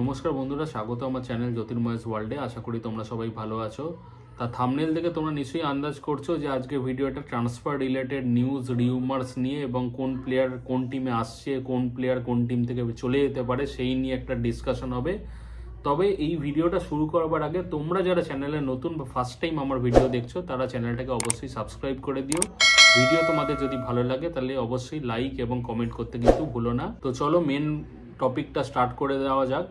নমস্কার বন্ধুরা, স্বাগত আমার চ্যানেল জ্যোতির্ময়েস ওয়ার্ল্ডে। আশা করি তোমরা সবাই ভালো আছো। তা থাম্বনেল দেখে তোমরা নিশ্চয়ই আন্দাজ করছো যে আজকে ভিডিওটা ট্রান্সফার রিলেটেড নিউজ রিউমার্স নিয়ে এবং কোন প্লেয়ার কোন টিমে আসছে, কোন প্লেয়ার কোন টিম থেকে চলে যেতে পারে সেই নিয়ে একটা ডিসকাশন হবে। তবে এই ভিডিওটা শুরু করবার আগে তোমরা যারা চ্যানেলে নতুন বা ফার্স্ট টাইম আমার ভিডিও দেখছো তারা চ্যানেলটাকে অবশ্যই সাবস্ক্রাইব করে দিও। ভিডিও তোমাদের যদি ভালো লাগে তাহলে অবশ্যই লাইক এবং কমেন্ট করতে কিন্তু ভুলো না। তো চলো মেন টপিকটা স্টার্ট করে দেওয়া যাক।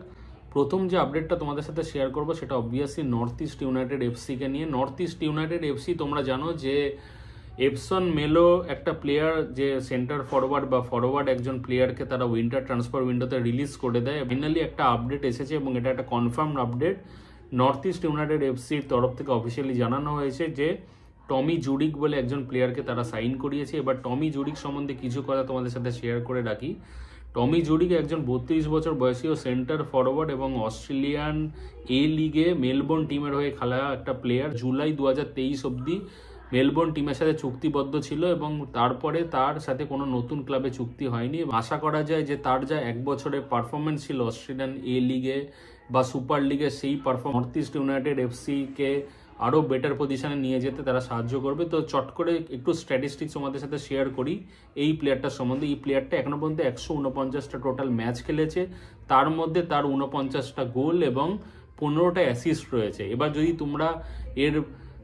প্রথম যে আপডেটটা তোমাদের সাথে শেয়ার করবো সেটা অবভিয়াসলি নর্থ ইস্ট ইউনাইটেড এফসিকে নিয়ে। নর্থ ইস্ট ইউনাইটেড এফসি তোমরা জানো যে এপসন মেলো একটা প্লেয়ার, যে সেন্টার ফরওয়ার্ড বা ফরওয়ার্ড একজন প্লেয়ারকে তারা উইন্টার ট্রান্সফার উইন্ডোতে রিলিজ করে দেয়। ফাইনালি একটা আপডেট এসেছে এবং এটা একটা confirm update. North east United এফসির তরফ থেকে অফিসিয়ালি জানানো হয়েছে যে টমি জুডিক বলে একজন প্লেয়ারকে তারা সাইন করিয়েছে। এবার টমি জুডিক সম্বন্ধে কিছু কথা তোমাদের সাথে শেয়ার করে রাখি। টমি জুডিক একজন 32 বছর বয়সী সেন্টার ফরওয়ার্ড এবং অস্ট্রেলিয়ান এ লিগে মেলবোর্ন টিমের হয়ে খেলা একটা প্লেয়ার। জুলাই 2023 অবধি মেলবোর্ন টিমের সাথে চুক্তিবদ্ধ ছিল এবং তারপরে তার সাথে কোনো নতুন ক্লাবে চুক্তি হয়নি। আশা করা যায় যে তার যা এক বছরের পারফরমেন্স ছিল অস্ট্রেলিয়ান এ লিগে বা সুপার লিগে, সেই পারফরমেন্স নর্থ ইস্ট ইউনাইটেড এফসিকে আরও বেটার পজিশনে নিয়ে যেতে তারা সাহায্য করবে। তো চট করে একটু স্ট্যাটিস্টিক্স আমাদের সাথে শেয়ার করি এই প্লেয়ারটার সম্বন্ধে। এই প্লেয়ারটা এখনো পর্যন্ত 149টা টোটাল ম্যাচ খেলেছে, তার মধ্যে তার 49টা গোল এবং 15টা অ্যাসিস্ট রয়েছে। এবার যদি তোমরা এর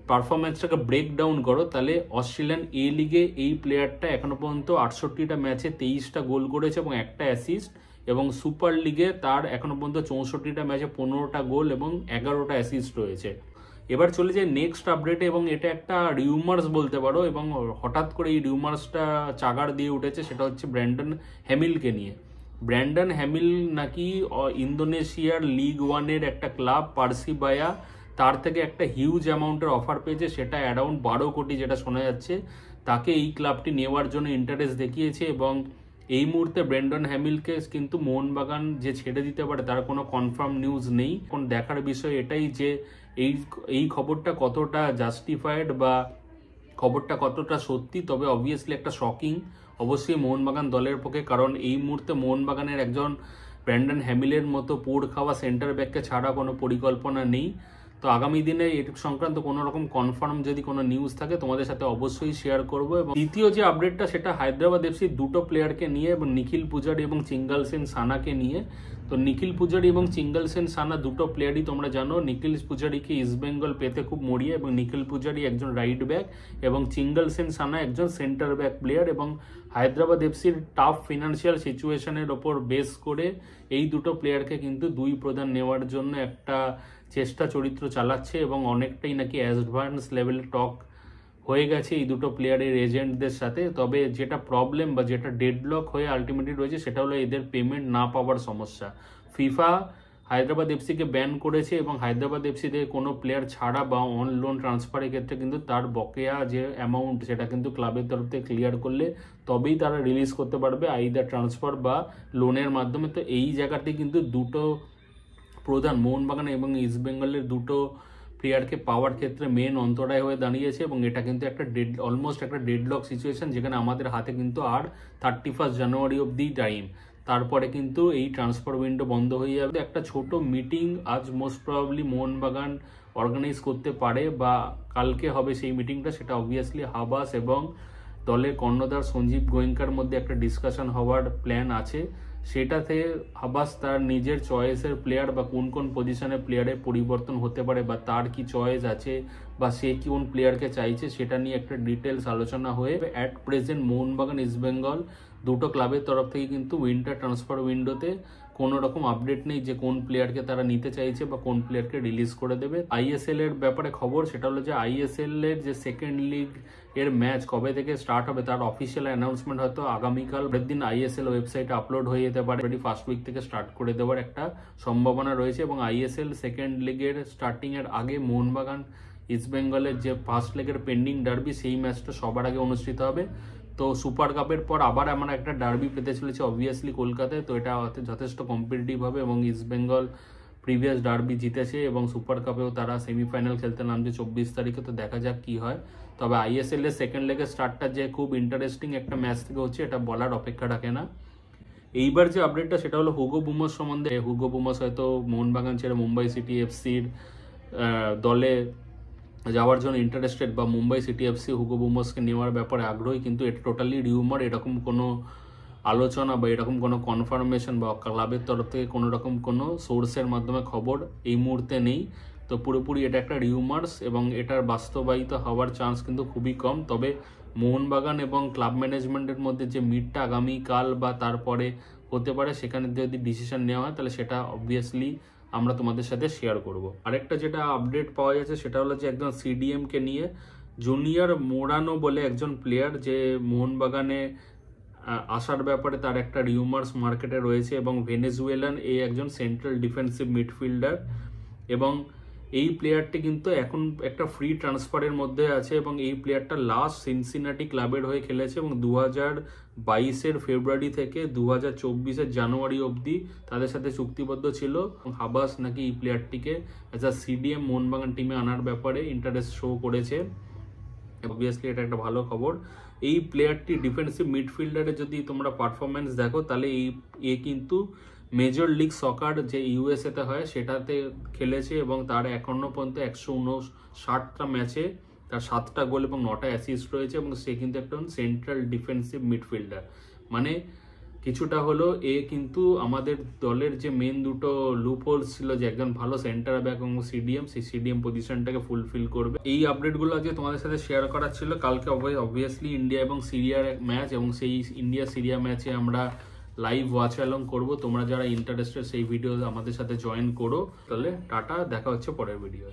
পারফরমেন্সটাকে ব্রেক ডাউন করো তাহলে অস্ট্রেলিয়ান এ লিগে এই প্লেয়ারটা এখনো পর্যন্ত 68টা ম্যাচে 23টা গোল করেছে এবং একটা অ্যাসিস্ট, এবং সুপার লিগে তার এখনো পর্যন্ত 64টা ম্যাচে 15টা গোল এবং 11টা অ্যাসিস্ট রয়েছে। এবার চলে যায় নেক্সট আপডেটে, এবং এটা একটা রিউমার্স বলতে পারো এবং হঠাৎ করে এই রিউমার্সটা চাগার দিয়ে উঠেছে। সেটা হচ্ছে ব্র্যান্ডন হ্যামিলকে নিয়ে। ব্র্যান্ডন হ্যামিল নাকি ইন্দোনেশিয়ার লিগ ওয়ানের একটা ক্লাব পার্সিবায়া তার থেকে একটা হিউজ অ্যামাউন্টের অফার পেয়েছে, সেটা অ্যারাউন্ড 12 কোটি যেটা শোনা যাচ্ছে। তাকে এই ক্লাবটি নেওয়ার জন্য ইন্টারেস্ট দেখিয়েছে এবং এই মুহূর্তে ব্র্যান্ডন হ্যামিলকে কিন্তু মোহনবাগান যে ছেড়ে দিতে পারে তার কোনো কনফার্ম নিউজ নেই। এখন দেখার বিষয় এটাই যে এই খবরটা কতটা জাস্টিফাইড বা খবরটা কতটা সত্যি। তবে অবভিয়াসলি একটা শকিং অবশ্যই মোহনবাগান দলের পক্ষে, কারণ এই মুহূর্তে মোহনবাগানের একজন ব্র্যান্ডন হ্যামিলের মতো পোড় খাওয়া সেন্টার ব্যাককে ছাড়া কোনো পরিকল্পনা নেই। তো আগামী দিনে এর সংক্রান্ত কোনো রকম কনফার্ম যদি কোনো নিউজ থাকে তোমাদের সাথে অবশ্যই শেয়ার করব। এবং দ্বিতীয় যে আপডেটটা সেটা হায়দ্রাবাদ এফসি দুটো প্লেয়ারকে নিয়ে এবং নিখিল পূজারি এবং চিঙ্গল সেন সানাকে নিয়ে। তো নিখিল পূজারি এবং চিঙ্গল সেন সানা দুটো প্লেয়ারই তোমরা জানো। নিখিল পূজারিকে ইস্ট বেঙ্গল পেতে খুব মরিয়া এবং নিখিল পূজারি একজন রাইট ব্যাক এবং চিঙ্গল সেন সানা একজন সেন্টার ব্যাক প্লেয়ার। এবং হায়দ্রাবাদ এফসির টাফ ফিনান্সিয়াল সিচুয়েশনের ওপর বেস করে এই দুটো প্লেয়ারকে কিন্তু দুই প্রদান নেওয়ার জন্য একটা চেষ্টা চরিত্র চালাচ্ছে এবং অনেকটাই নাকি অ্যাডভান্স লেভেলে টক হয়ে গেছে এই দুটো প্লেয়ারের এজেন্টদের সাথে। তবে যেটা প্রবলেম বা যেটা ডেডলক হয়ে আলটিমেটলি রয়েছে সেটা হলো এদের পেমেন্ট না পাওয়ার সমস্যা। ফিফা হায়দ্রাবাদ এফসিকে ব্যান করেছে এবং হায়দ্রাবাদ এফসিতে কোনো প্লেয়ার ছাড়া বা অন লোন ট্রান্সফারের ক্ষেত্রে কিন্তু তার বকেয়া যে অ্যামাউন্ট সেটা কিন্তু ক্লাবের তরফ থেকে ক্লিয়ার করলে তবেই তারা রিলিজ করতে পারবে, আইদার ট্রান্সফার বা লোনের মাধ্যমে। তো এই জায়গাতে কিন্তু দুটো প্রধান মোহনবাগান এবং ইস্ট বেঙ্গলের দুটো প্লেয়ারকে পাওয়ার ক্ষেত্রে মেন অন্তরায় হয়ে দাঁড়িয়েছে এবং এটা কিন্তু একটা অলমোস্ট একটা ডেডলক সিচুয়েশন, যেখানে আমাদের হাতে কিন্তু আর 31 জানুয়ারি অবধি টাইম। তারপরে কিন্তু এই ট্রান্সফার উইন্ডো বন্ধ হয়ে যাবে। একটা ছোট মিটিং আজ মোস্ট প্রবাবলি মোহনবাগান অর্গানাইজ করতে পারে বা কালকে হবে সেই মিটিংটা। সেটা অবভিয়াসলি হাবাস এবং দলের কর্ণধার সঞ্জীব গোয়েঙ্কার মধ্যে একটা ডিসকাশন হওয়ার প্ল্যান আছে। সেটাতে হাবাস তার নিজের চয়েসের প্লেয়ার বা কোন কোন পজিশনে প্লেয়ারের পরিবর্তন হতে পারে বা তার কি চয়েস আছে বা সে কোন প্লেয়ারকে চাইছে সেটা নিয়ে একটা ডিটেলস আলোচনা হয়ে at present Mohun Bagan east Bengal দুটো ক্লাবের তরফ থেকে কিন্তু উইন্টার ট্রান্সফার উইন্ডোতে কোনো রকম আপডেট নেই যে কোন প্লেয়ারকে তারা নিতে চাইছে বা কোন প্লেয়ারকে রিলিজ করে দেবে। আইএসএল এর ব্যাপারে খবর সেটা হলো যে আইএসএল এর যে সেকেন্ড লিগ এর ম্যাচ কবে থেকে স্টার্ট হবে তার অফিসিয়াল অ্যানাউন্সমেন্ট হয়তো আগামীকাল দিন আইএসএল ওয়েবসাইটে আপলোড হয়ে যেতে পারে। ফার্স্ট উইক থেকে স্টার্ট করে দেওয়ার একটা সম্ভাবনা রয়েছে এবং আইএসএল সেকেন্ড লিগের স্টার্টিং এর আগে মোহনবাগান ইস্ট বেঙ্গলের যে ফার্স্ট লেগের পেন্ডিং ডার্বি সেই ম্যাচটা সবার আগে অনুষ্ঠিত হবে। তো সুপার কাপের পর আবার আমরা একটা ডার্বি পেতে চলেছে অবভিয়াসলি কলকাতায়। তো এটা যথেষ্ট কম্পিটিটিভ হবে এবং ইস্ট বেঙ্গল প্রিভিয়াস ডার্বি জিতেছে এবং সুপার কাপেও তারা সেমিফাইনাল খেলতে নামছে 24 তারিখে। তো দেখা যাক কি হয়। তবে আইএসএল এর সেকেন্ড লেগের স্টার্টটা যে খুব ইন্টারেস্টিং একটা ম্যাচ থেকে হচ্ছে এটা বলার অপেক্ষা রাখে না। এইবার যে আপডেটটা সেটা হলো হুগো বুমস সম্বন্ধে। হুগো বুমস হয়তো মোহনবাগান ছেড়ে মুম্বাই সিটি এফসির দলে যাওয়ার জন্য ইন্টারেস্টেড, বা মুম্বাই সিটি এফসি হুগো বুমসকে নেওয়ার ব্যাপারে আগ্রহী, কিন্তু এটা টোটালি রিউমার। এরকম কোনো আলোচনা বা এরকম কোনো কনফার্মেশন বা ক্লাবের তরফ থেকে কোনো রকম কোনো সোর্সের মাধ্যমে খবর এই মুহূর্তে নেই। তো পুরোপুরি এটা একটা রিউমার্স এবং এটার বাস্তবায়িত হওয়ার চান্স কিন্তু খুবই কম। তবে মোহনবাগান এবং ক্লাব ম্যানেজমেন্টের মধ্যে যে মিটটা আগামীকাল বা তারপরে হতে পারে, সেখানে যদি ডিসিশন নেওয়া হয় তাহলে সেটা অবভিয়াসলি আমরা তোমাদের সাথে শেয়ার করব। আরেকটা যেটা আপডেট পাওয়া যাচ্ছে সেটা হলো যে একজন সিডিএমকে নিয়ে জুনিয়র মোরানো বলে একজন প্লেয়ার, যে মোহনবাগানে আসার ব্যাপারে তার একটা রিউমার্স মার্কেটে রয়েছে, এবং ভেনেজুয়েলান এই একজন সেন্ট্রাল ডিফেন্সিভ মিডফিল্ডার, এবং এই প্লেয়ারটি কিন্তু এখন একটা ফ্রি ট্রান্সফারের মধ্যে আছে, এবং এই প্লেয়ারটা লাস্ট সিনসিনাটি ক্লাবের হয়ে খেলেছে, এবং 2022-এর ফেব্রুয়ারি থেকে 2024-এর জানুয়ারি অবধি তাদের সাথে চুক্তিবদ্ধ ছিল। হাবাস নাকি এই প্লেয়ারটিকে অ্যাজ আ সিডিএম মোহনবাগান টিমে আনার ব্যাপারে ইন্টারেস্ট শো করেছে। অবভিয়াসলি এটা একটা ভালো খবর। এই প্লেয়ারটি ডিফেন্সিভ মিডফিল্ডারে যদি তোমরা পারফরমেন্স দেখো তাহলে এ কিন্তু মেজর লিগ সকার যে ইউএসএতে হয় সেটাতে খেলেছে, এবং তার এখনো পর্যন্ত 159টা ম্যাচে তার 7টা গোল এবং 9টা অ্যাসিস্ট রয়েছে, এবং সে কিন্তু একটা সেন্ট্রাল ডিফেন্সিভ মিডফিল্ডার। মানে কিছুটা হলো এ কিন্তু আমাদের দলের যে মেন দুটো লুপ হোলস ছিল, যে একজন ভালো সেন্টার ব্যাক এবং সিডিএম, সেই সিডিএম পজিশনটাকে ফুলফিল করবে। এই আপডেটগুলো আজকে তোমাদের সাথে শেয়ার করার ছিল। কালকে অবভিয়াসলি ইন্ডিয়া এবং সিরিয়ার ম্যাচ, এবং সেই ইন্ডিয়া সিরিয়া ম্যাচে আমরা লাইভ ওয়াচ অ্যালং করবো। তোমরা যারা ইন্টারেস্টেড সেই ভিডিও আমাদের সাথে জয়েন করো। তাহলে টাটা, দেখা হচ্ছে পরের ভিডিও।